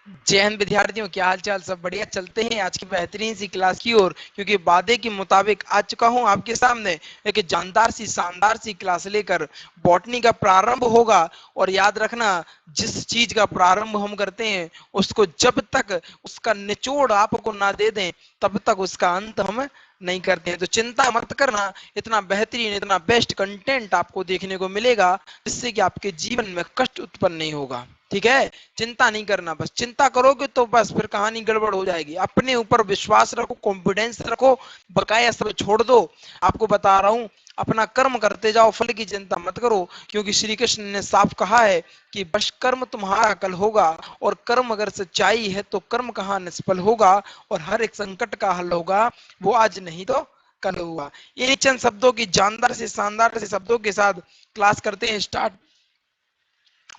जय हिंद विद्यार्थियों, क्या हाल चाल? सब बढ़िया? चलते हैं आज की बेहतरीन सी क्लास की ओर, क्योंकि वादे के मुताबिक आ चुका हूं आपके सामने एक जानदार सी शानदार सी क्लास लेकर। बॉटनी का प्रारंभ होगा, और याद रखना, जिस चीज का प्रारंभ हम करते हैं उसको जब तक उसका निचोड़ आपको ना दे दें तब तक उसका अंत हम नहीं करते हैं। तो चिंता मत करना, इतना बेहतरीन इतना बेस्ट कंटेंट आपको देखने को मिलेगा जिससे कि आपके जीवन में कष्ट उत्पन्न नहीं होगा। ठीक है, चिंता नहीं करना। बस चिंता करोगे तो बस फिर कहानी गड़बड़ हो जाएगी। अपने ऊपर विश्वास रखो, कॉन्फिडेंस रखो, बकाया सब छोड़ दो। आपको बता रहा हूं, अपना कर्म करते जाओ, फल की चिंता मत करो, क्योंकि श्री कृष्ण ने साफ कहा है कि बस कर्म तुम्हारा कल होगा, और कर्म अगर सच्चाई है तो कर्म कहाँ निष्फल होगा, और हर एक संकट का हल होगा वो आज नहीं तो कल होगा। ये चंद शब्दों की जानदार से शानदार से शब्दों के साथ क्लास करते हैं स्टार्ट।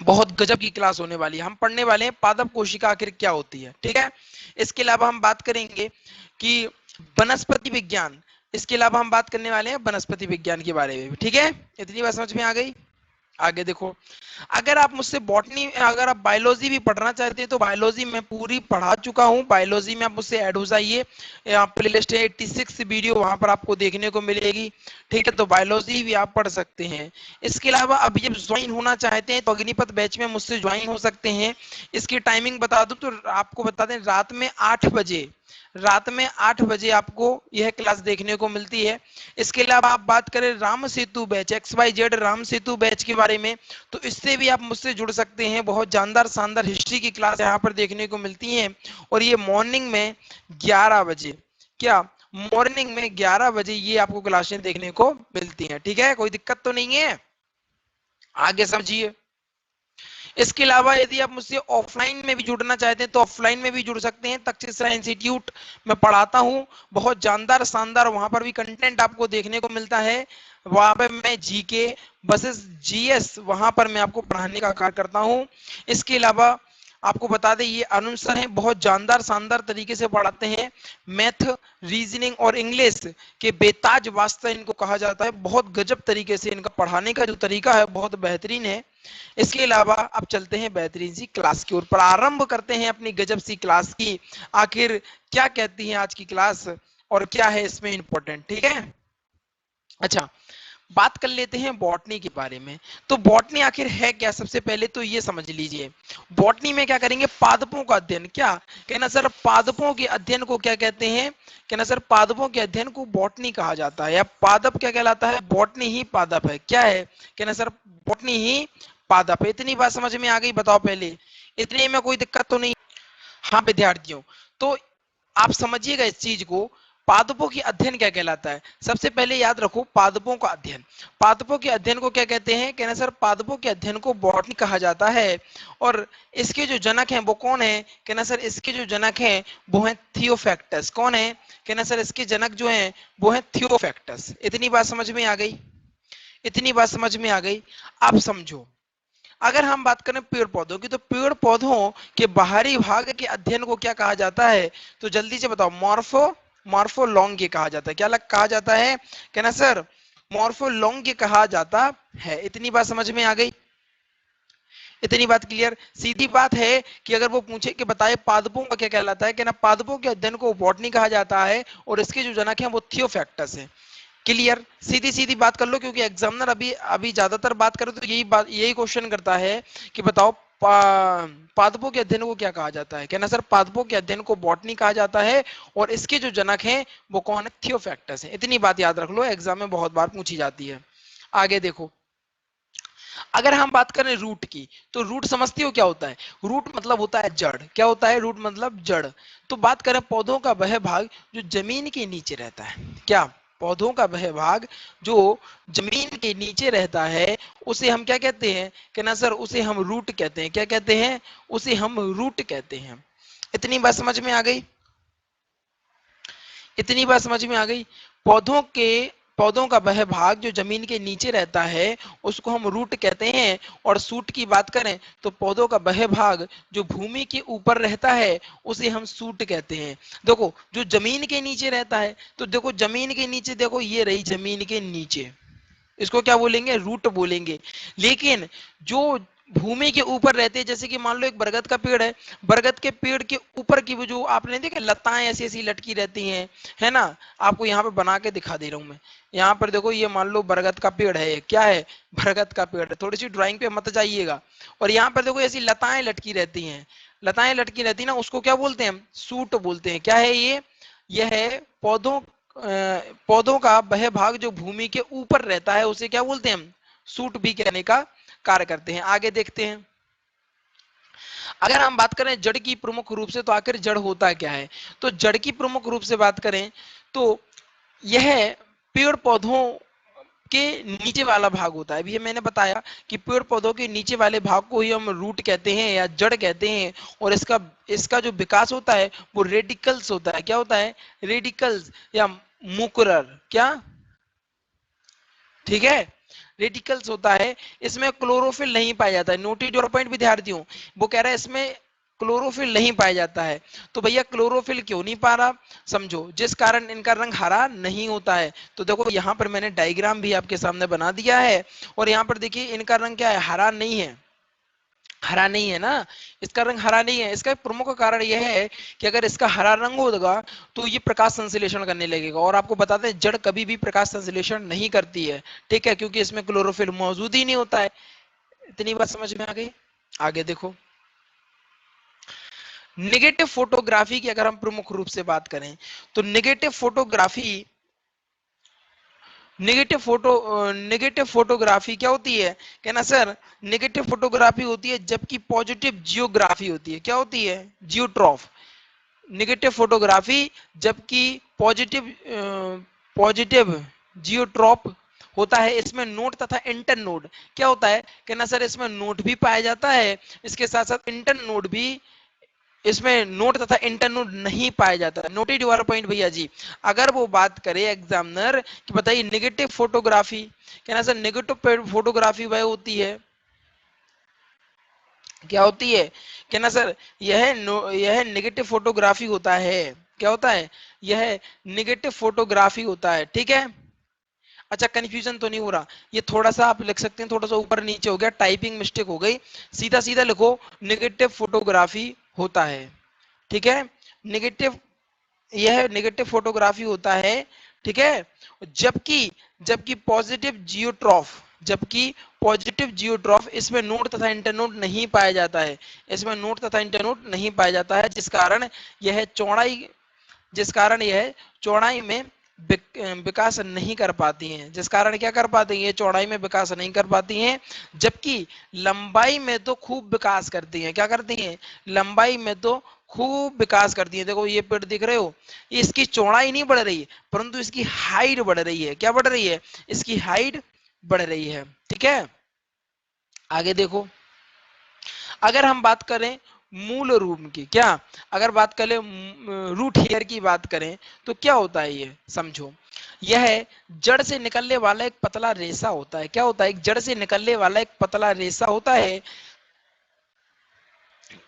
बहुत गजब की क्लास होने वाली है। हम पढ़ने वाले हैं पादप कोशिका आखिर क्या होती है। ठीक है, इसके अलावा हम बात करेंगे कि वनस्पति विज्ञान। इसके अलावा हम बात करने वाले हैं वनस्पति विज्ञान के बारे में भी। ठीक है, इतनी बात समझ में आ गई? आगे देखो, अगर आप मुझसे बॉटनी अगर आप बायोलॉजी भी पढ़ना चाहते हैं तो बायोलॉजी मैं पूरी पढ़ा चुका हूं। बायोलॉजी में आप मुझसे ऐड हो जाइए, प्ले लिस्ट है 86 वीडियो वहां पर आपको देखने को मिलेगी। ठीक है, तो बायोलॉजी भी आप पढ़ सकते हैं। इसके अलावा अब ये ज्वाइन होना चाहते हैं तो अग्निपथ बैच में मुझसे ज्वाइन हो सकते हैं। इसकी टाइमिंग बता दूं तो आपको बता दें, रात में 8 बजे आपको यह क्लास देखने को मिलती है। इसके अलावा आप बात करें Ram Setu batch, XYZ Ram Setu batch के बारे में, तो इससे भी आप मुझसे जुड़ सकते हैं। बहुत जानदार शानदार हिस्ट्री की क्लास यहाँ पर देखने को मिलती है, और ये मॉर्निंग में 11 बजे, क्या मॉर्निंग में 11 बजे ये आपको क्लासें देखने को मिलती हैं। ठीक है, कोई दिक्कत तो नहीं है? आगे समझिए। इसके अलावा यदि आप मुझसे ऑफलाइन में भी जुड़ना चाहते हैं तो ऑफलाइन में भी जुड़ सकते हैं। तक्षशिला इंस्टीट्यूट में पढ़ाता हूं, बहुत जानदार शानदार वहां पर भी कंटेंट आपको देखने को मिलता है। वहां पर मैं जीके बसेस जीएस वहां पर मैं आपको पढ़ाने का कार्य करता हूं। इसके अलावा आपको बता दें, ये अनुज सर हैं, बहुत जानदार शानदार तरीके से पढ़ाते हैं। मैथ, रीजनिंग और इंग्लिश के बेताज वास्ता इनको कहा जाता है। बहुत गजब तरीके से इनका पढ़ाने का जो तरीका है बहुत बेहतरीन है। इसके अलावा अब चलते हैं बेहतरीन सी क्लास की ओर, प्रारंभ करते हैं अपनी गजब सी क्लास की। आखिर क्या कहती है आज की क्लास, और क्या है इसमें इंपॉर्टेंट? ठीक है, अच्छा, बात कर लेते हैं बॉटनी के बारे में। तो बॉटनी आखिर है क्या, सबसे पहले तो ये समझ लीजिए। बॉटनी में क्या करेंगे? पादपों का अध्ययन। क्या कहना सर, पादपों के अध्ययन को क्या कहते हैं? कहना सर, पादपों के अध्ययन को बॉटनी कहा जाता है, या पादप क्या कहलाता है? बॉटनी ही पादप है। क्या है? कहना सर, बॉटनी ही पादप है। इतनी बात समझ में आ गई? बताओ पहले, इतने में कोई दिक्कत तो नहीं? हाँ विद्यार्थियों, तो आप समझिएगा इस चीज को, पादपों की अध्ययन क्या कहलाता है। सबसे पहले याद रखो, पादपों का अध्ययन, पादपों के अध्ययन को क्या कहते हैं? कहना सर, पादपों के अध्ययन को बॉटनी कहा जाता है। और इसके जो जनक हैं वो कौन है? कहना सर, इसके जो जनक हैं वो हैं थियोफैक्टस। कौन है? कहना सर, इसके जनक जो हैं वो हैं थियोफैक्टस। इतनी बात समझ में आ गई? इतनी बात समझ में आ गई? अब समझो, अगर हम बात करें पेड़ पौधों की, तो पेड़ पौधों के बाहरी भाग के अध्ययन को क्या कहा जाता है? तो जल्दी से बताओ। मॉर्फोलॉन्ग कहा जाता है। क्या कहा जाता है? कहना सर, मॉर्फोलॉन्ग कहा जाता है। इतनी बात समझ में आ गई? इतनी बात क्लियर? सीधी बात है कि अगर वो पूछे कि बताए पादपों का क्या कहलाता है, कहना पादपों के अध्ययन को बॉटनी कहा जाता है, और इसके जो जनक हैं वो थियोफैक्टस है। क्लियर? सीधी सीधी बात कर लो, क्योंकि एग्जामिनर अभी अभी ज्यादातर बात करे तो यही क्वेश्चन करता है कि बताओ पादपों के अध्ययन को क्या कहा जाता है। कहना सर, पादपों के अध्ययन को बॉटनी कहा जाता है, और इसके जो जनक हैं वो कौन है? थियोफैक्टस है। इतनी बात याद रख लो, एग्जाम में बहुत बार पूछी जाती है। आगे देखो, अगर हम बात करें रूट की, तो रूट समझती हो क्या होता है? रूट मतलब होता है जड़। क्या होता है? रूट मतलब जड़। तो बात करें पौधों का वह भाग जो जमीन के नीचे रहता है। क्या? पौधों का वह भाग जो जमीन के नीचे रहता है उसे हम क्या कहते हैं? कहना सर, उसे हम रूट कहते हैं। क्या कहते हैं? उसे हम रूट कहते हैं। इतनी बात समझ में आ गई? इतनी बात समझ में आ गई? पौधों के पौधों का वह भाग जो जमीन के नीचे रहता है उसको हम रूट कहते हैं। और सूट की बात करें तो पौधों का वह भाग जो भूमि के ऊपर रहता है उसे हम सूट कहते हैं। देखो, जो जमीन के नीचे रहता है, तो देखो जमीन के नीचे, देखो ये रही जमीन के नीचे, इसको क्या बोलेंगे? रूट बोलेंगे। लेकिन जो भूमि के ऊपर रहते हैं। जैसे कि मान लो एक बरगद का पेड़ है, बरगद के पेड़ के ऊपर की वो जो आपने देखा लताएं ऐसी ऐसी लटकी रहती हैं, है ना। आपको यहाँ पे बना के दिखा दे रहा हूँ मैं। यहाँ पर देखो, ये मान लो बरगद का पेड़ है, क्या है, बरगद का पेड़ है। थोड़ी सी ड्राइंग पे मत जाइएगा। और यहाँ पर देखो ऐसी लताएं लटकी रहती हैं, लताएं लटकी रहती है ना, उसको क्या बोलते हैं, सूट बोलते हैं। क्या है ये, यह है पौधों, पौधों का वह भाग जो भूमि के ऊपर रहता है, उसे क्या बोलते हैं हम, सूट भी कहने का कार्य करते हैं। आगे देखते हैं। अगर हम बात करें जड़ की प्रमुख रूप से, तो आखिर जड़ होता क्या है। तो जड़ की प्रमुख रूप से बात करें तो यह पेड़ पौधों के नीचे वाला भाग होता है। अभी मैंने बताया कि पेड़ पौधों के नीचे वाले भाग को ही हम रूट कहते हैं या जड़ कहते हैं। और इसका इसका जो विकास होता है वो रेडिकल्स होता है। क्या होता है, रेडिकल्स या मुकुरर, क्या, ठीक है, रेडिकल्स होता है। इसमें क्लोरोफिल नहीं पाया जाता है। नोटिस योर पॉइंट विद्यार्थियों, वो कह रहा है इसमें क्लोरोफिल नहीं पाया जाता है। तो भैया क्लोरोफिल क्यों नहीं पा रहा, समझो, जिस कारण इनका रंग हरा नहीं होता है। तो देखो यहाँ पर मैंने डायग्राम भी आपके सामने बना दिया है, और यहाँ पर देखिए इनका रंग क्या है, हरा नहीं है, हरा नहीं है ना। इसका रंग हरा नहीं है। इसका प्रमुख कारण यह है कि अगर इसका हरा रंग होगा तो ये प्रकाश संश्लेषण करने लगेगा। और आपको बताते हैं जड़ कभी भी प्रकाश संश्लेषण नहीं करती है, ठीक है, क्योंकि इसमें क्लोरोफिल मौजूद ही नहीं होता है। इतनी बात समझ में आ गई। आगे देखो, निगेटिव फोटोग्राफी की अगर हम प्रमुख रूप से बात करें तो नेगेटिव फोटोग्राफी क्या होती है, कहना सर, नेगेटिव फोटोग्राफी होती है जबकि पॉजिटिव जियोग्राफी होती है। क्या होती है, जियोट्रॉफ। नेगेटिव फोटोग्राफी जबकि पॉजिटिव पॉजिटिव जियोट्रॉप होता है। इसमें नोट तथा इंटर नोड क्या होता है, कहना सर इसमें नोट भी पाया जाता है, इसके साथ साथ इंटर नोड भी, इसमें नोट तथा इंटर नोड नहीं पाया जाता है। नोटेड वाला पॉइंट भैया जी। अगर वो बात करे एग्जामिनर कि बताइए नेगेटिव फोटोग्राफी, कहना सर नेगेटिव फोटोग्राफी वह होती है, क्या होती है, कहना सर यह नेगेटिव फोटोग्राफी होता है। क्या होता है, यह नेगेटिव फोटोग्राफी होता है, ठीक है। अच्छा, कंफ्यूजन तो नहीं हो रहा, ये थोड़ा सा आप लिख सकते हैं, थोड़ा सा ऊपर नीचे हो गया, टाइपिंग मिस्टेक हो गई। सीधा सीधा लिखो, नेगेटिव फोटोग्राफी होता है, ठीक है। नेगेटिव, यह नेगेटिव फोटोग्राफी होता है, ठीक है। जबकि जबकि पॉजिटिव जियोट्रॉफ इसमें नोड तथा इंटरनोड नहीं पाया जाता है। इसमें नोड तथा इंटरनोड नहीं पाया जाता है, यह चौड़ाई जिस कारण यह चौड़ाई में विकास नहीं कर पाती हैं, जिस कारण क्या कर पाती हैं, ये चौड़ाई में विकास नहीं कर पाती हैं। जबकि लंबाई में तो खूब विकास करती हैं। क्या करती हैं, लंबाई में तो खूब विकास करती है। देखो ये पेड़ दिख रहे हो, इसकी चौड़ाई नहीं बढ़ रही है परंतु इसकी हाइट बढ़ रही है। क्या बढ़ रही है, इसकी हाइट बढ़ रही है, ठीक है। आगे देखो, अगर हम बात करें मूल रूप की, क्या, अगर बात करें रूट हेयर की बात करें तो क्या होता है, ये समझो, यह जड़ से निकलने वाला एक पतला रेशा होता है। क्या होता है, एक जड़ से निकलने वाला एक पतला रेशा होता है।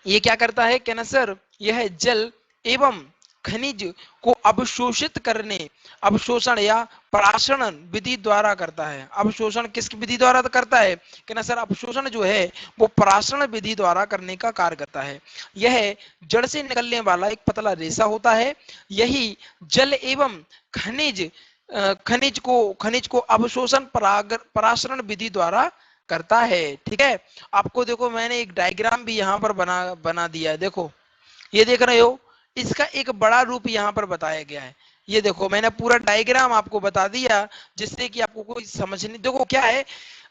ये क्या करता है, कहना सर, यह जल एवं खनिज को अवशोषित करने, अवशोषण या पराशरण विधि द्वारा करता है। अवशोषण किस विधि द्वारा करता है, कहना सर अवशोषण जो है वो पराशरण विधि द्वारा करने का कार्य करता है। यह जड़ से निकलने वाला एक पतला रेशा होता है। यही जल एवं खनिज खनिज को अवशोषण पराशरण विधि द्वारा करता है, ठीक है। आपको देखो मैंने एक डायग्राम भी यहाँ पर बना बना दिया है, देखो ये देख रहे हो, इसका एक बड़ा रूप यहाँ पर बताया गया है। ये देखो मैंने पूरा डायग्राम आपको बता दिया जिससे कि आपको कोई समझ नहीं, देखो क्या है,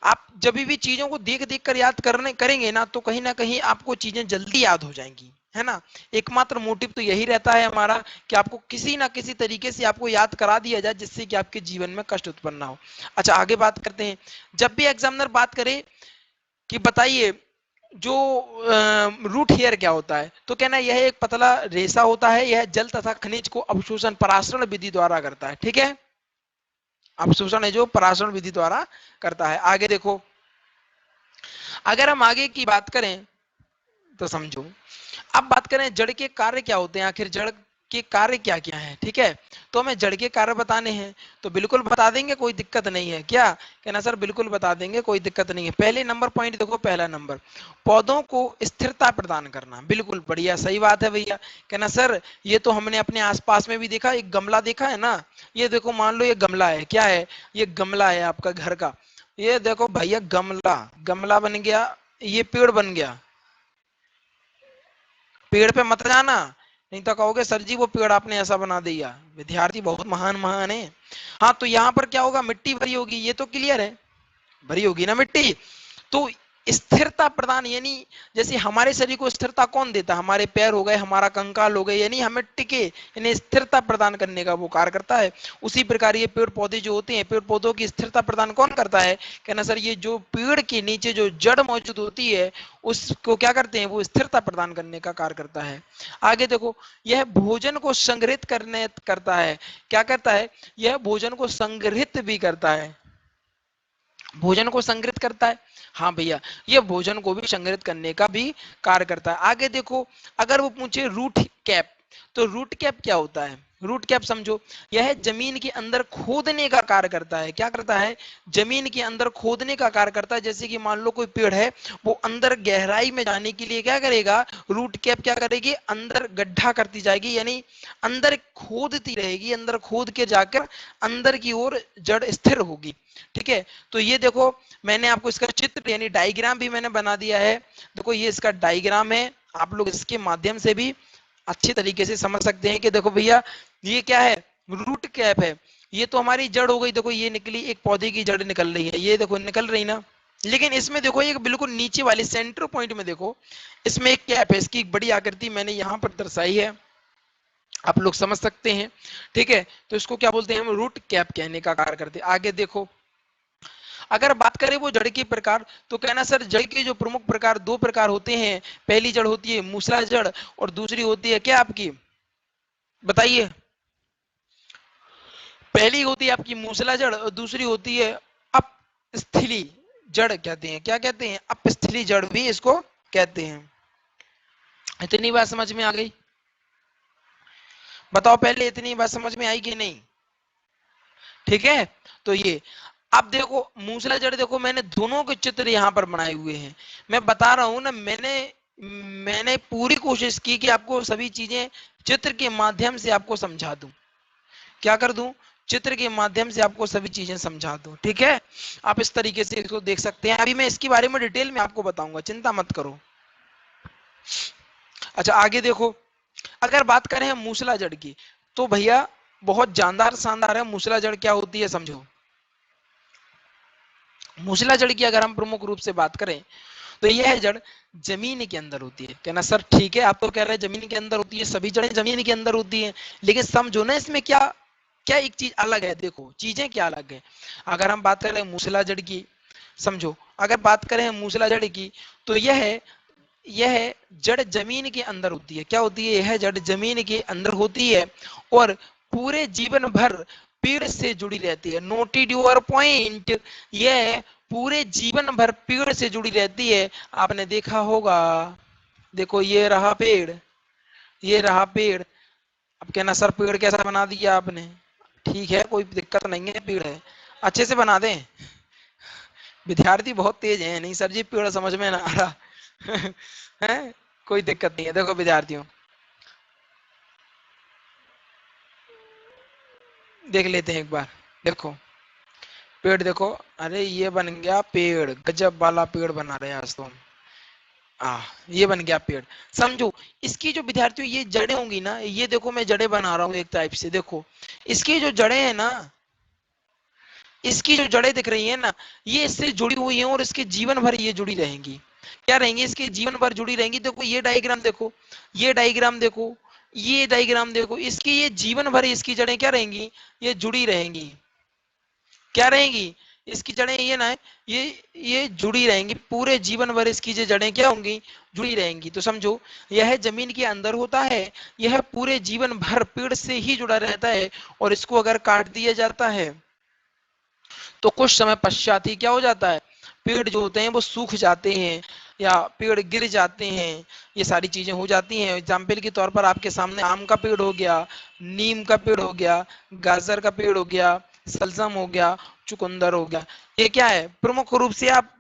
आप जब भी चीजों को देख देख कर याद करने करेंगे ना कहीं आपको चीजें जल्दी याद हो जाएंगी, है ना। एकमात्र मोटिव तो यही रहता है हमारा कि आपको किसी ना किसी तरीके से आपको याद करा दिया जाए जिससे कि आपके जीवन में कष्ट उत्पन्न ना हो। अच्छा आगे बात करते हैं। जब भी एग्जामिनर बात करे कि बताइए जो रूट हेयर क्या होता है, तो कहना यह एक पतला रेशा होता है। यह जल तथा खनिज को अवशोषण पराशरण विधि द्वारा करता है, ठीक है। अवशोषण है जो पराशरण विधि द्वारा करता है। आगे देखो, अगर हम आगे की बात करें तो समझो, अब बात करें जड़ के कार्य क्या होते हैं, आखिर जड़ के कार्य क्या क्या है, ठीक है। तो हमें जड़ के कार्य बताने हैं, तो बिल्कुल बता देंगे, कोई दिक्कत नहीं है। क्या कहना सर, बिल्कुल बता देंगे, कोई दिक्कत नहीं है। पहले नंबर पॉइंट देखो, पहला नंबर, पौधों को स्थिरता प्रदान करना। बिल्कुल बढ़िया, सही बात है भैया। कहना सर, ये तो हमने अपने आसपास में भी देखा, एक गमला देखा है ना, ये देखो मान लो ये गमला है, क्या है, ये गमला है आपका घर का। ये देखो भैया, गमला गमला बन गया, ये पेड़ बन गया। पेड़ पे मत जाना, नहीं तो कहोगे सर जी वो पेड़ आपने ऐसा बना दिया। विद्यार्थी बहुत महान महान है। हाँ, तो यहाँ पर क्या होगा, मिट्टी भरी होगी, ये तो क्लियर है, भरी होगी ना मिट्टी। तो स्थिरता प्रदान, यानी जैसे हमारे शरीर को स्थिरता कौन देता है, हमारे पैर हो गए, हमारा कंकाल हो गए, यानी हमें टिके, यानी स्थिरता प्रदान करने का वो कार्य करता है। उसी प्रकार ये पेड़ पौधे जो होते हैं, पेड़ पौधों की स्थिरता प्रदान कौन करता है, कहना सर ये जो पेड़ के नीचे जो जड़ मौजूद होती है, उसको क्या करते हैं, वो स्थिरता प्रदान करने का कार्य करता है। आगे देखो, यह भोजन को संग्रहित करने करता है। क्या करता है, यह भोजन को संग्रहित भी करता है, भोजन को संग्रहित करता है। हाँ भैया, ये भोजन को भी संग्रहित करने का भी कार्य करता है। आगे देखो, अगर वो पूछे रूट कैप, तो रूट कैप क्या होता है, रूट कैप समझो, यह जमीन के अंदर खोदने का कार्य करता है। क्या करता है, जमीन के अंदर खोदने का कार्य करता है। जैसे कि मान लो कोई पेड़ है, वो अंदर गहराई में जाने के लिए क्या करेगा, रूट कैप क्या करेगी, अंदर गड्ढा करती जाएगी, यानी अंदर खोदती रहेगी, अंदर खोद के जाकर अंदर की ओर जड़ स्थिर होगी, ठीक है। तो ये देखो, मैंने आपको इसका चित्र यानी डायग्राम भी मैंने बना दिया है। देखो ये इसका डायग्राम है, आप लोग इसके माध्यम से भी अच्छे तरीके से समझ सकते हैं कि देखो भैया, ये क्या है, रूट कैप है। ये तो हमारी जड़ हो गई, देखो ये निकली, एक पौधे की जड़ निकल रही है, ये देखो निकल रही ना। लेकिन इसमें देखो, एक बिल्कुल नीचे वाले सेंटर पॉइंट में देखो, इसमें एक कैप है, इसकी बड़ी आकृति मैंने यहाँ पर दर्शाई है, आप लोग समझ सकते हैं, ठीक है। तो इसको क्या बोलते हैं, हम रूट कैप कहने का कार्य करते हैं। आगे देखो, अगर बात करें वो जड़ के प्रकार, तो कहना सर जड़ के जो प्रमुख प्रकार, दो प्रकार होते हैं। पहली जड़ होती है मूसला जड़, और दूसरी होती है क्या आपकी, बताइए। पहली होती है आपकी मूसला जड़, और दूसरी होती है अपस्थिली जड़ कहते हैं। क्या कहते हैं, अपस्थिली जड़ भी इसको कहते हैं। इतनी बात समझ में आ गई, बताओ पहले, इतनी बात समझ में आई कि नहीं, ठीक है। तो ये, अब देखो मूसला जड़, देखो मैंने दोनों के चित्र यहाँ पर बनाए हुए हैं। मैं बता रहा हूं ना, मैंने मैंने पूरी कोशिश की कि आपको सभी चीजें चित्र के माध्यम से आपको समझा दूं। क्या कर दूं, चित्र के माध्यम से आपको सभी चीजें समझा दूं, ठीक है। आप इस तरीके से इसको देख सकते हैं। अभी मैं इसके बारे में डिटेल में आपको बताऊंगा, चिंता मत करो। अच्छा आगे देखो, अगर बात करें हम मूसला जड़ की, तो भैया बहुत जानदार शानदार है। मूसला जड़ क्या होती है समझो। मूसला जड़ की अगर हम प्रमुख रूप से बात करें, तो यह जड़ जमीन के अंदर होती है। कहना सर ठीक है, आप तो कह रहे हैं जमीन के अंदर होती है, सभी जड़ें जमीन के अंदर होती हैं, लेकिन समझो ना इसमें क्या क्या एक चीज अलग है। देखो चीजें क्या अलग है। अगर हम बात करें मूसला जड़ की, समझो, अगर बात करें मूसला जड़ की, तो यह जड़ जमीन के अंदर होती है। क्या होती है, यह जड़ जमीन के अंदर होती है, और पूरे जीवन भर पेड़ से जुड़ी रहती है। नोटेड योर पॉइंट, यह पूरे जीवन भर पेड़ से जुड़ी रहती है। आपने देखा होगा, देखो ये रहा पेड़, ये रहा पेड़। अब कहना सर पेड़ कैसा बना दिया आपने, ठीक है कोई दिक्कत नहीं है, पेड़ है, अच्छे से बना दें। विद्यार्थी बहुत तेज है, नहीं सर जी पेड़ समझ में ना आ रहा। है, कोई दिक्कत नहीं है। देखो विद्यार्थियों, देख लेते हैं एक बार। देखो पेड़ देखो, अरे ये बन गया पेड़, गजब वाला पेड़ बना रहे हैं आज तो हम। ये बन गया पेड़, समझो। इसकी जो विद्यार्थियों ये जड़ें होंगी ना, ये देखो मैं जड़ें बना रहा हूँ एक टाइप से, देखो इसकी जो जड़ें हैं ना, इसकी जो जड़ें दिख रही है ना, ये इससे जुड़ी हुई हैं, और इसके जीवन भर ये जुड़ी रहेंगी। क्या रहेंगी, इसके जीवन भर जुड़ी रहेंगी। देखो ये डायग्राम देखो, ये डायग्राम देखो, ये डायग्राम देखो, इसकी ये जीवन भर इसकी जड़ें क्या रहेंगी, ये जुड़ी रहेंगी। क्या रहेंगी, इसकी जड़ें ये ना है, ये जुड़ी रहेंगी पूरे जीवन भर। इसकी जो जड़ें क्या होंगी, जुड़ी रहेंगी। तो समझो यह जमीन के अंदर होता है, यह पूरे जीवन भर पेड़ से ही जुड़ा रहता है, और इसको अगर काट दिया जाता है, तो कुछ समय पश्चात ही क्या हो जाता है, पेड़ जो होते हैं वो सूख जाते हैं। या पेड़ गिर जाते हैं, ये सारी चीजें हो जाती हैं। एग्जाम्पल के तौर पर आपके सामने आम का पेड़ हो गया, नीम का पेड़ हो गया, गाजर का पेड़ हो गया, सलजम हो गया, चुकंदर हो गया। ये क्या है, प्रमुख रूप से आप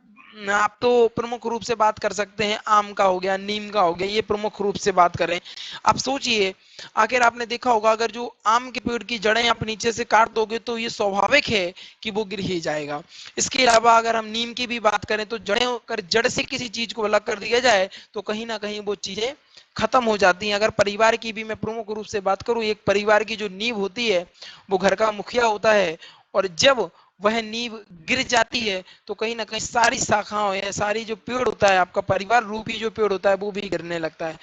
तो प्रमुख रूप से बात कर सकते हैं, आम का हो गया, नीम का हो गया, ये प्रमुख रूप से बात करें। आप सोचिए, आखिर आपने देखा होगा अगर जो आम के पेड़ की जड़ें आप नीचे से काट दोगे तो ये स्वाभाविक है कि वो गिर ही जाएगा। इसके अलावा अगर हम नीम की भी बात करें तो जड़ें, अगर जड़ से किसी चीज को अलग कर दिया जाए तो कहीं ना कहीं वो चीजें खत्म हो जाती हैं। अगर परिवार की भी मैं प्रमुख रूप से बात करूं, एक परिवार की जो नींव होती है वो घर का मुखिया होता है, और जब वह नींव गिर जाती है तो कहीं ना कहीं सारी शाखाओं या सारी जो पेड़ होता है, आपका परिवार रूपी जो पेड़ होता है वो भी गिरने लगता है।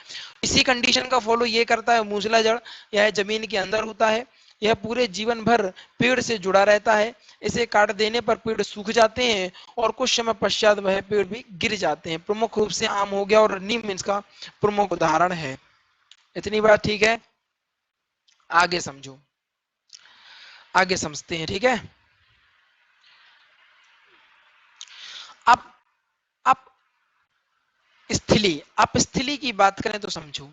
इसी कंडीशन का फॉलो ये करता है मूसला जड़, यह जमीन के अंदर होता है, यह पूरे जीवन भर पेड़ से जुड़ा रहता है। इसे काट देने पर पेड़ सूख जाते हैं और कुछ समय पश्चात वह पेड़ भी गिर जाते हैं। प्रमुख रूप से आम हो गया और नीम इसका प्रमुख उदाहरण है। इतनी बात ठीक है, आगे समझो, आगे समझते हैं, ठीक है। अब अब स्थिली, आप स्थिली की बात करें तो समझो,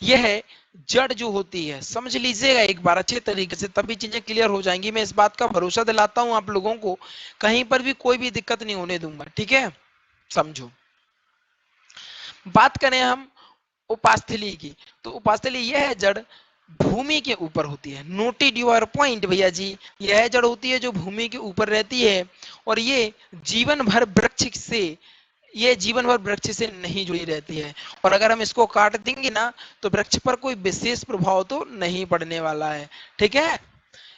यह जड़ जो होती है, समझ लीजिएगा एक बार अच्छे तरीके से, तभी चीजें क्लियर हो जाएंगी। मैं इस बात का भरोसा दिलाता हूं आप लोगों को, कहीं पर भी कोई भी दिक्कत नहीं होने दूंगा, ठीक है। समझो, बात करें हम उपास्थली की, तो उपास्थली यह जड़ भूमि के ऊपर होती है। नोटेड योर पॉइंट भैया जी, यह जड़ होती है जो भूमि के ऊपर रहती है, और जीवन भर वृक्ष से ये जीवन भर वृक्ष से नहीं जुड़ी रहती है। और अगर हम इसको काट देंगे ना तो वृक्ष पर कोई विशेष प्रभाव तो नहीं पड़ने वाला है, ठीक है।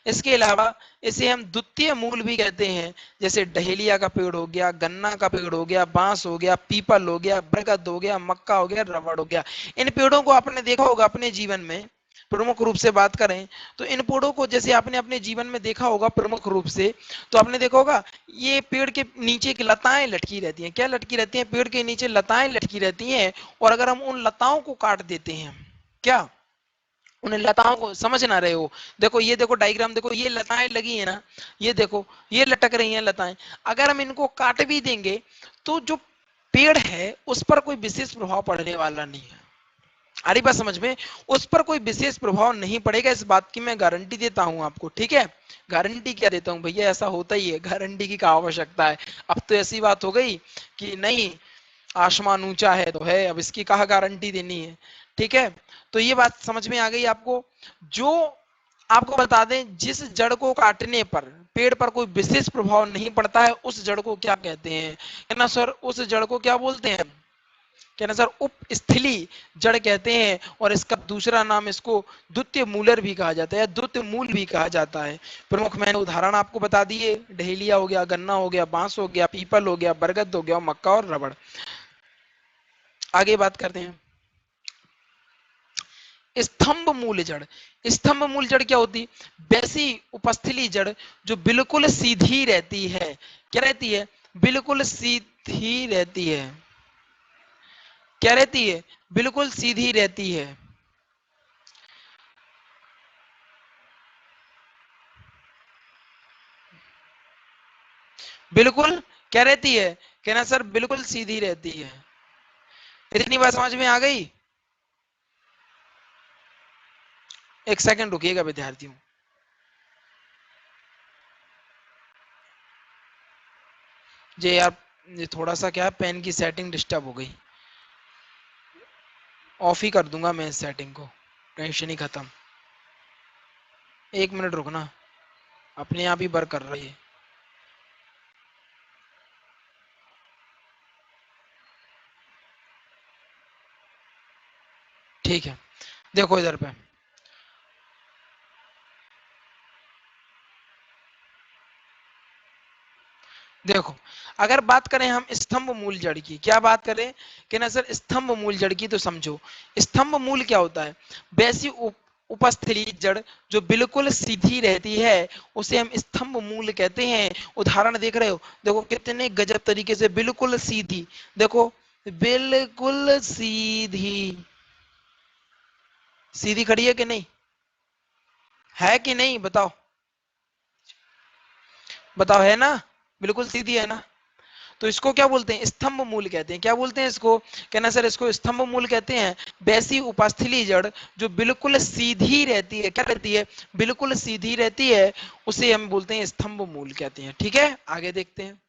इसके अलावा इसे हम द्वितीय मूल भी कहते हैं, जैसे डहेलिया का पेड़ हो गया, गन्ना का पेड़ हो गया, बांस हो गया, पीपल हो गया, बरगद हो गया, मक्का हो गया, रबड़ हो गया। इन पेड़ों को आपने देखा होगा अपने जीवन में, प्रमुख रूप से बात करें तो इन पेड़ों को जैसे आपने अपने जीवन में देखा होगा प्रमुख रूप से, तो आपने देखा होगा ये पेड़ के नीचे की लताएं लटकी रहती हैं। क्या लटकी रहती हैं, पेड़ के नीचे लताएं लटकी रहती हैं, और अगर हम उन लताओं को काट देते हैं, क्या उन लताओं को समझ ना रहे हो, देखो ये देखो डायग्राम देखो, ये लताएं लगी है ना, ये देखो ये लटक रही हैं लताएं, अगर हम इनको काट भी देंगे तो जो पेड़ है उस पर कोई विशेष प्रभाव पड़ने वाला नहीं है। आ रही बात समझ में, उस पर कोई विशेष प्रभाव नहीं पड़ेगा, इस बात की मैं गारंटी देता हूं आपको, ठीक है। गारंटी क्या देता हूं भैया, ऐसा होता ही है, गारंटी की क्या आवश्यकता है। अब तो ऐसी बात हो गई कि नहीं, आसमान ऊंचा है तो है, अब इसकी कहा गारंटी देनी है, ठीक है। तो ये बात समझ में आ गई आपको। जो आपको बता दें, जिस जड़ को काटने पर पेड़ पर कोई विशेष प्रभाव नहीं पड़ता है उस जड़ को क्या कहते हैं, है ना सर, उस जड़ को क्या बोलते हैं, कहना सर उपस्थली जड़ कहते हैं। और इसका दूसरा नाम इसको द्वितीय मूलर भी कहा जाता है, द्वितीय मूल भी कहा जाता है। प्रमुख मैंने उदाहरण आपको बता दिए, डहेलिया हो गया, गन्ना हो गया, बांस हो गया, पीपल हो गया, बरगद हो गया, मक्का और रबड़। आगे बात करते हैं स्तंभ मूल जड़। स्तंभ मूल जड़ क्या होती, वैसी उपस्थली जड़ जो बिल्कुल सीधी रहती है। क्या रहती है, बिल्कुल सीधी रहती है। क्या रहती है, बिल्कुल सीधी रहती है। बिल्कुल क्या रहती है, कहना सर बिल्कुल सीधी रहती है। इतनी बात समझ में आ गई। एक सेकंड रुकिएगा विद्यार्थियों, जे यार ये थोड़ा सा क्या है, पेन की सेटिंग डिस्टर्ब हो गई, ऑफ ही कर दूंगा मैं इस सेटिंग को, टेंशन ही खत्म। एक मिनट रुकना, अपने आप ही वर्क कर रही है। ठीक है, देखो इधर पे, देखो अगर बात करें हम स्तंभ मूल जड़ की, क्या बात करें कि ना सर स्तंभ मूल जड़ की, तो समझो स्तंभ मूल क्या होता है, वैसी उपस्थली जड़ जो बिल्कुल सीधी रहती है उसे हम स्तंभ मूल कहते हैं। उदाहरण देख रहे हो, देखो कितने गजब तरीके से बिल्कुल सीधी, देखो बिल्कुल सीधी, सीधी खड़ी है कि नहीं, है कि नहीं बताओ, बताओ है ना, बिल्कुल सीधी है ना। तो इसको क्या बोलते हैं, स्तंभ मूल कहते हैं। क्या बोलते हैं इसको, कहना सर इसको स्तंभ मूल कहते हैं। वैसी उपस्थली जड़ जो बिल्कुल सीधी रहती है, क्या रहती है, बिल्कुल सीधी रहती है, उसे हम बोलते हैं स्तंभ मूल कहते हैं। ठीक है, आगे देखते हैं।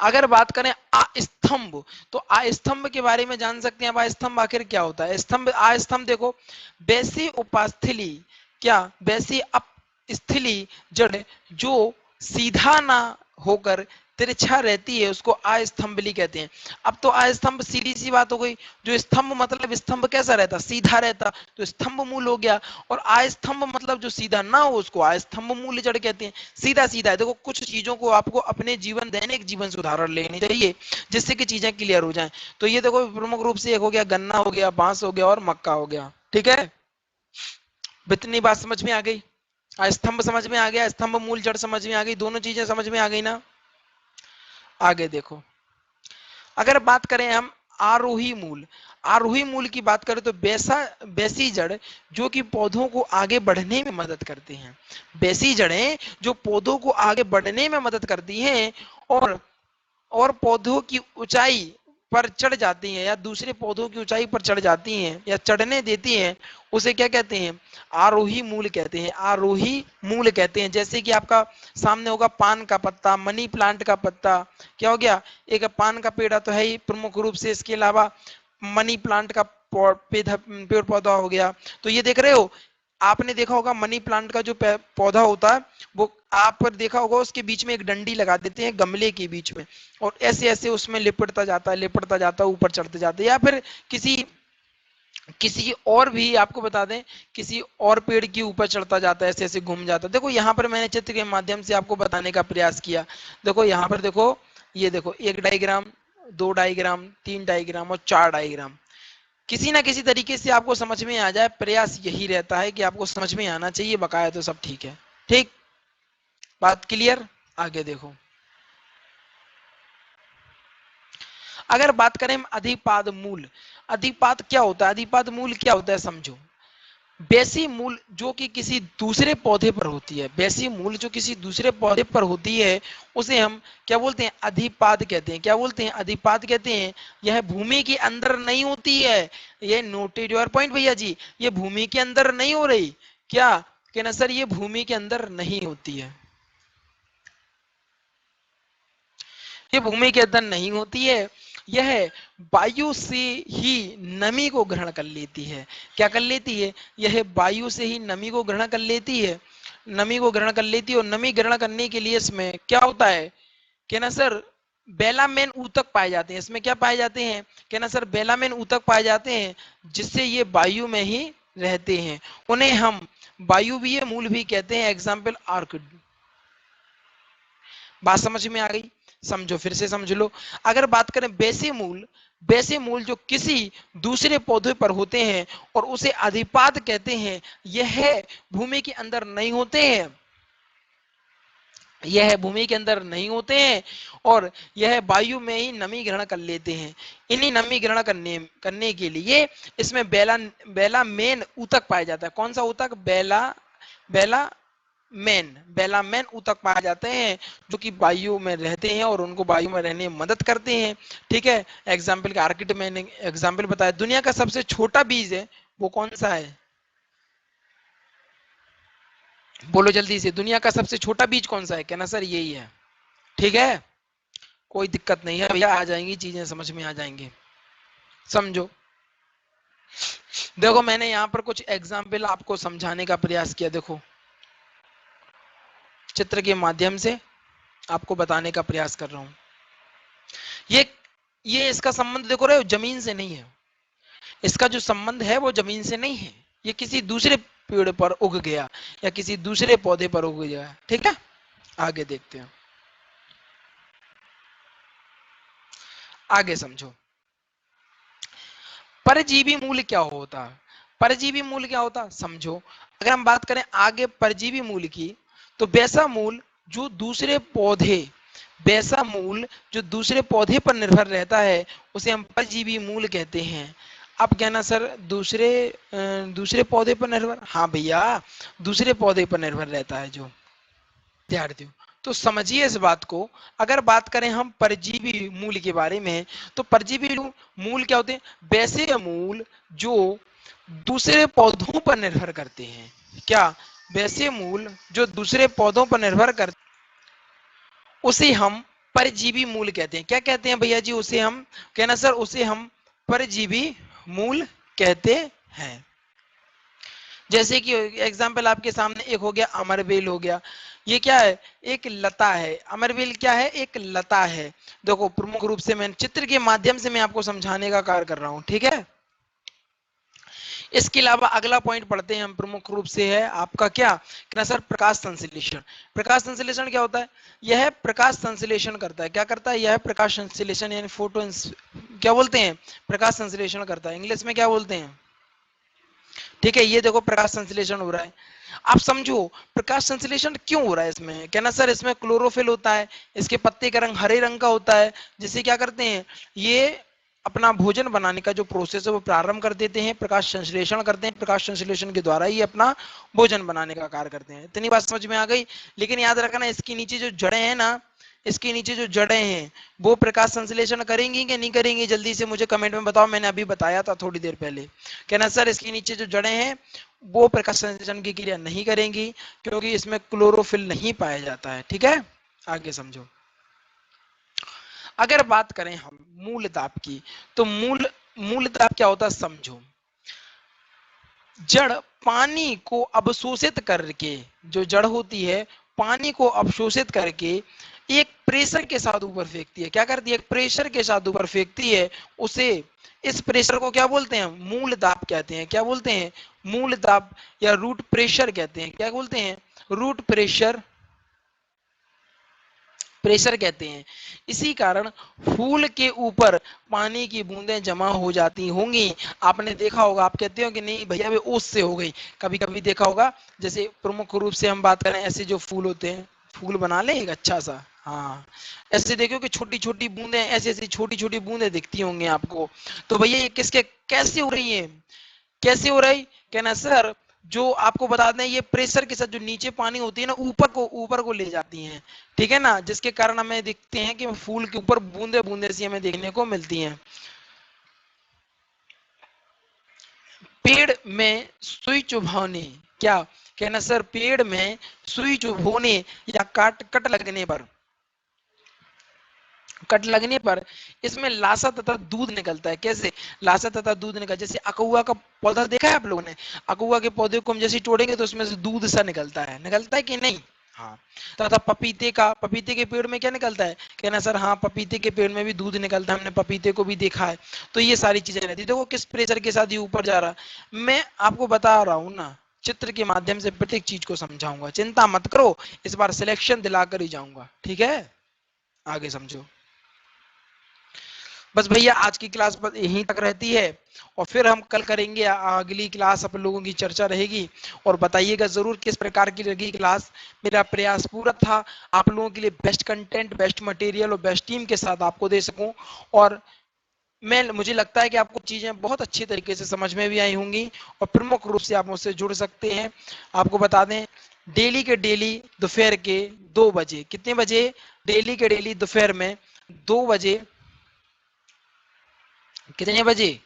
अगर बात करें अस्तंभ, तो अस्तंभ के बारे में जान सकते हैं। अब अस्तंभ आखिर क्या होता है। स्तंभ, अस्तंभ देखो, वैसी उपास्थली, क्या वैसी अपस्थली जड़ जो सीधा ना होकर तिरछा रहती है, उसको अस्तंभली कहते हैं। अब तो अस्तंभ सीधी सी बात हो गई। जो स्तंभ मतलब स्तंभ कैसा रहता, सीधा रहता, तो स्तंभ मूल हो गया। और अस्तंभ मतलब जो सीधा ना हो, उसको अस्तंभ मूल जड़ कहते हैं। सीधा सीधा है। देखो कुछ चीजों को आपको अपने जीवन, दैनिक जीवन से उदाहरण लेनी चाहिए, जिससे कि चीजें क्लियर हो जाएं। तो ये देखो प्रमुख रूप से एक हो गया गन्ना, हो गया बांस, हो गया और मक्का हो गया। ठीक है, इतनी बात समझ में आ गई। स्तंभ समझ में आ गया, स्तंभ मूल जड़ समझ में आ गई, दोनों चीजें समझ में आ गई ना। आगे देखो, अगर बात करें हम आरोही मूल, आरोही मूल की बात करें तो वैसी जड़ जो कि पौधों को आगे बढ़ने में मदद करते हैं। वैसी जड़ें जो पौधों को आगे बढ़ने में मदद करती हैं और पौधों की ऊंचाई पर चढ़ जाती हैं, या दूसरे पौधों की ऊंचाई पर चढ़ जाती हैं या चढ़ने देती हैं, उसे क्या कहते हैं, आरोही मूल कहते हैं। आरोही मूल कहते हैं। जैसे कि आपका सामने होगा पान का पत्ता, मनी प्लांट का पत्ता, क्या हो गया, एक पान का पेड़ तो है ही प्रमुख रूप से, इसके अलावा मनी प्लांट का पेड़ पौधा हो गया। तो ये देख रहे हो, आपने देखा होगा मनी प्लांट का जो पौधा होता है, वो आप पर देखा होगा, उसके बीच में एक डंडी लगा देते हैं गमले के बीच में, और ऐसे ऐसे उसमें लिपटता जाता है, ऊपर चढ़ते जाते हैं। या फिर किसी किसी और भी आपको बता दें, किसी और पेड़ के ऊपर चढ़ता जाता है, ऐसे ऐसे घूम जाता है। देखो यहाँ पर मैंने चित्र के माध्यम से आपको बताने का प्रयास किया। देखो यहाँ पर देखो, ये देखो एक डायग्राम, दो डायग्राम, तीन डायग्राम और चार डायग्राम। किसी ना किसी तरीके से आपको समझ में आ जाए, प्रयास यही रहता है कि आपको समझ में आना चाहिए, बकाया तो सब ठीक है। ठीक, बात क्लियर। आगे देखो, अगर बात करें अधिपाद मूल, अधिपाद क्या होता है, अधिपाद मूल क्या होता है समझो। बेसी मूल जो कि किसी दूसरे पौधे पर होती है, बेसी मूल जो किसी दूसरे पौधे पर होती है, उसे हम क्या बोलते हैं, अधिपाद कहते हैं। क्या बोलते हैं, अधिपाद कहते हैं। यह भूमि के अंदर नहीं होती है। ये नोटेड योर पॉइंट भैया जी, ये भूमि के अंदर नहीं हो रही। क्या कहना सर, ये भूमि के अंदर नहीं होती है, ये भूमि के अंदर नहीं होती है। यह वायु से ही नमी को ग्रहण कर लेती है। क्या कर लेती है, यह वायु से ही नमी को ग्रहण कर लेती है, नमी को ग्रहण कर लेती है। और नमी ग्रहण करने के लिए इसमें क्या होता है, कहना सर बेलामेन ऊतक पाए जाते हैं। इसमें क्या पाए जाते हैं, कहना सर बेलामेन ऊतक पाए जाते हैं, जिससे ये वायु में ही रहते हैं। उन्हें हम वायुवीय मूल भी कहते हैं। Example orchid. बात समझ में आ गई, समझो, फिर से समझ लो। अगर बात करें बेसी मूल, बेसी मूल जो किसी दूसरे पौधे पर होते हैं और उसे अधिपाद कहते हैं, यह भूमि के अंदर नहीं होते हैं, यह भूमि के अंदर नहीं होते हैं, और यह वायु में ही नमी ग्रहण कर लेते हैं। इन्हीं नमी ग्रहण करने के लिए इसमें बेला मेन ऊतक पाया जाता है। कौन सा ऊतक, बेला बेला मेन ऊतक पाए जाते हैं, जो कि वायु में रहते हैं और उनको वायु में रहने में मदद करते हैं। ठीक है, एग्जाम्पल के आर्किड मैंने एग्जाम्पल बताया। दुनिया का सबसे छोटा बीज है, वो कौन सा है, बोलो जल्दी से, दुनिया का सबसे छोटा बीज कौन सा है, कहना सर यही है। ठीक है, कोई दिक्कत नहीं है भैया, आ जाएंगी चीजें, समझ में आ जाएंगी, समझो। देखो मैंने यहाँ पर कुछ एग्जाम्पल आपको समझाने का प्रयास किया। देखो चित्र के माध्यम से आपको बताने का प्रयास कर रहा हूं। ये ये इसका संबंध देखो रहे हो, जमीन से नहीं है। इसका जो संबंध है वो जमीन से नहीं है, ये किसी दूसरे पेड़ पर उग गया या किसी दूसरे पौधे पर उग गया। ठीक है, आगे देखते हैं, आगे समझो। परजीवी मूल क्या होता है, परजीवी मूल क्या होता, समझो। अगर हम बात करें आगे परजीवी मूल की, तो वैसा मूल जो दूसरे पौधे, वैसा मूल जो दूसरे पौधे पर निर्भर रहता है, उसे हम परजीवी मूल कहते हैं। अब कहना सर दूसरे पौधे पर निर्भर, हाँ भैया, दूसरे पौधे पर निर्भर रहता है जो, विद्यार्थियों। तो समझिए इस बात को। अगर बात करें हम परजीवी मूल के बारे में, तो परजीवी मूल क्या होते हैं? वैसे मूल जो दूसरे पौधों पर निर्भर करते हैं। क्या? वैसे मूल जो दूसरे पौधों पर निर्भर कर, उसे हम परजीवी मूल कहते हैं। क्या कहते हैं भैया जी? उसे हम, कहना सर, उसे हम परजीवी मूल कहते हैं। जैसे कि एग्जाम्पल आपके सामने एक हो गया अमरबेल हो गया। ये क्या है? एक लता है। अमरबेल क्या है? एक लता है। देखो प्रमुख रूप से मैं चित्र के माध्यम से मैं आपको समझाने का कार्य कर रहा हूं, ठीक है। इसके अलावा अगला पॉइंट पढ़ते हैं हम, प्रमुख रूप से है आपका क्या? कि ना सर, प्रकाश संश्लेषण। प्रकाश संश्लेषण क्या होता है? यह प्रकाश संश्लेषण करता है। क्या करता है? यह प्रकाश संश्लेषण यानी फोटो, क्या बोलते हैं? प्रकाश संश्लेषण करता है। इंग्लिश में क्या बोलते हैं? ठीक है, ये देखो प्रकाश संश्लेषण हो रहा है। आप समझो प्रकाश संश्लेषण क्यों हो रहा है इसमें। कहना सर, इसमें क्लोरोफिल होता है, इसके पत्ते का रंग हरे रंग का होता है, जिससे क्या करते हैं ये अपना भोजन बनाने का जो प्रोसेस है वो प्रारंभ कर देते हैं, प्रकाश संश्लेषण करते हैं। प्रकाश संश्लेषण के द्वारा ही अपना भोजन बनाने का कार्य करते हैं। इतनी बात समझ में आ गई। लेकिन याद रखना, इसके नीचे जो जड़ें हैं ना, इसके नीचे जो जड़ें हैं वो प्रकाश संश्लेषण करेंगी कि नहीं करेंगी? जल्दी से मुझे कमेंट में बताओ। मैंने अभी बताया था थोड़ी देर पहले। कहना सर, इसके नीचे जो जड़ें हैं वो प्रकाश संश्लेषण की क्रिया नहीं करेंगी, क्योंकि इसमें क्लोरोफिल नहीं पाया जाता है। ठीक है, आगे समझो। अगर बात करें हम मूल ताप की, तो मूल ताप क्या होता है समझो। जड़ पानी को अवशोषित करके, जो जड़ होती है पानी को अवशोषित करके एक प्रेशर के साथ ऊपर फेंकती है। क्या करती है? एक प्रेशर के साथ ऊपर फेंकती है। उसे, इस प्रेशर को क्या बोलते हैं? मूल दाब कहते हैं। क्या बोलते हैं? मूल दाब या रूट प्रेशर कहते हैं। क्या बोलते हैं? रूट प्रेशर, प्रेशर कहते हैं। इसी कारण फूल के ऊपर पानी की बूंदें जमा हो जाती होंगी। आपने देखा होगा, आप कहते हो कि नहीं भैया वे ओस से हो गई। कभी कभी देखा होगा, जैसे प्रमुख रूप से हम बात करें, ऐसे जो फूल होते हैं, फूल बना ले एक अच्छा सा, हाँ, ऐसे देखो कि छोटी छोटी बूंदें, ऐसी ऐसी छोटी छोटी बूंदें दिखती होंगी आपको। तो भैया ये किसके, कैसे हो रही है? कैसे हो रही? कहना सर, जो आपको बता दें, ये प्रेशर के साथ जो नीचे पानी होती है ना, ऊपर को ले जाती हैं। ठीक है ना, जिसके कारण हमें दिखते हैं कि फूल के ऊपर बूंदे बूंदे सी हमें देखने को मिलती हैं। पेड़ में सुई चुभाने, क्या कहना सर? पेड़ में सुई चुभोने या कट लगने पर इसमें लाशा तथा दूध निकलता है। कैसे लाशा तथा दूध निकल? जैसे अकउआ का पौधा देखा है आप लोगों ने? अकउआ के पौधे को हम जैसे तोड़ेंगे तो उसमें से दूध सा निकलता है कि नहीं? हाँ। तथा पपीते के पेड़ में क्या निकलता है? कहना सर, हाँ, पपीते के पेड़ में भी दूध निकलता है, हमने पपीते को भी देखा है। तो ये सारी चीजें रहती है। देखो किस प्रेशर के साथ ये ऊपर जा रहा है। मैं आपको बता रहा हूँ ना, चित्र के माध्यम से प्रत्येक चीज को समझाऊंगा, चिंता मत करो। इस बार सिलेक्शन दिलाकर ही जाऊंगा, ठीक है। आगे समझो। बस भैया आज की क्लास बस यहीं तक रहती है, और फिर हम कल करेंगे अगली क्लास, अपन लोगों की चर्चा रहेगी। और बताइएगा जरूर किस प्रकार की लगी क्लास। मेरा प्रयास पूरा था आप लोगों के लिए बेस्ट कंटेंट, बेस्ट मटेरियल और बेस्ट टीम के साथ आपको दे सकूं। और मुझे लगता है कि आपको चीजें बहुत अच्छी तरीके से समझ में भी आई होंगी, और प्रमुख रूप से आप मुझसे जुड़ सकते हैं। आपको बता दें, डेली के डेली दोपहर के 2 बजे, कितने बजे? डेली के डेली दोपहर में 2 बजे, कितने बजे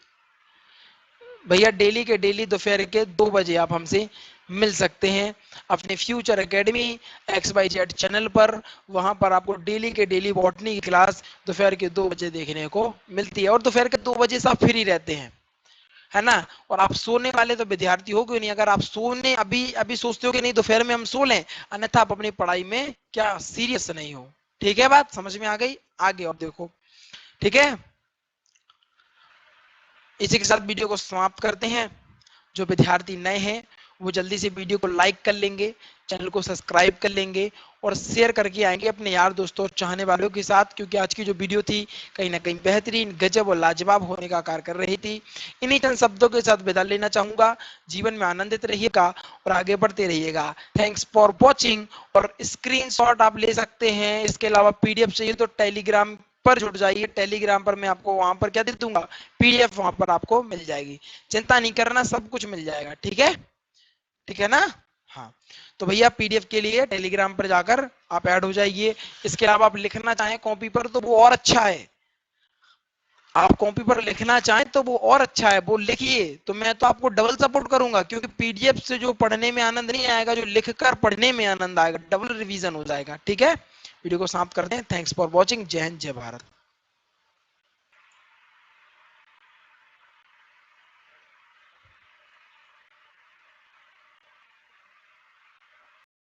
भैया? डेली के डेली दोपहर के 2 बजे आप हमसे मिल सकते हैं अपने फ्यूचर एकेडमी XYZ चैनल पर। वहां पर आपको डेली के डेली बॉटनी की क्लास दोपहर के 2 बजे देखने को मिलती है। और दोपहर के 2 बजे से आप फ्री रहते हैं, है ना। और आप सोने वाले तो विद्यार्थी हो क्यों नहीं? अगर आप सोने अभी अभी सोचते हो कि नहीं दोपहर में हम सो लें, अन्यथा आप अपनी पढ़ाई में क्या सीरियस नहीं हो। ठीक है, बात समझ में आ गई? आगे और देखो, ठीक है। इसी के साथ वीडियो को समाप्त करते हैं। जो विद्यार्थी नए हैं वो जल्दी से वीडियो को लाइक कर लेंगे, चैनल को सब्सक्राइब कर लेंगे और शेयर करके आएंगे अपने यार दोस्तों और चाहने वालों के साथ, क्योंकि आज की जो वीडियो थी कहीं ना कहीं बेहतरीन, गजब और लाजवाब होने का कार्य कर रही थी। इन्हीं चंद शब्दों के साथ विदा लेना चाहूंगा। जीवन में आनंदित रहिएगा और आगे बढ़ते रहिएगा। Thanks for watching. और स्क्रीनशॉट आप ले सकते हैं। इसके अलावा PDF चाहिए तो टेलीग्राम पर जुड़ जाइए। टेलीग्राम पर मैं आपको वहां पर क्या दे दूंगा? PDF वहां पर आपको मिल जाएगी। चिंता नहीं करना, सब कुछ मिल जाएगा। ठीक है, ठीक है ना। हाँ, तो भैया पीडीएफ के लिए टेलीग्राम पर जाकर आप ऐड हो जाइए। इसके अलावा आप लिखना चाहें कॉपी पर तो वो और अच्छा है, आप कॉपी पर लिखना चाहें तो वो और अच्छा है, वो लिखिए तो मैं तो आपको डबल सपोर्ट करूंगा, क्योंकि पीडीएफ से जो पढ़ने में आनंद नहीं आएगा, जो लिखकर पढ़ने में आनंद आएगा, डबल रिवीजन हो जाएगा। ठीक है, वीडियो को समाप्त करते हैं। Thanks for watching. जय हिंद, जय भारत।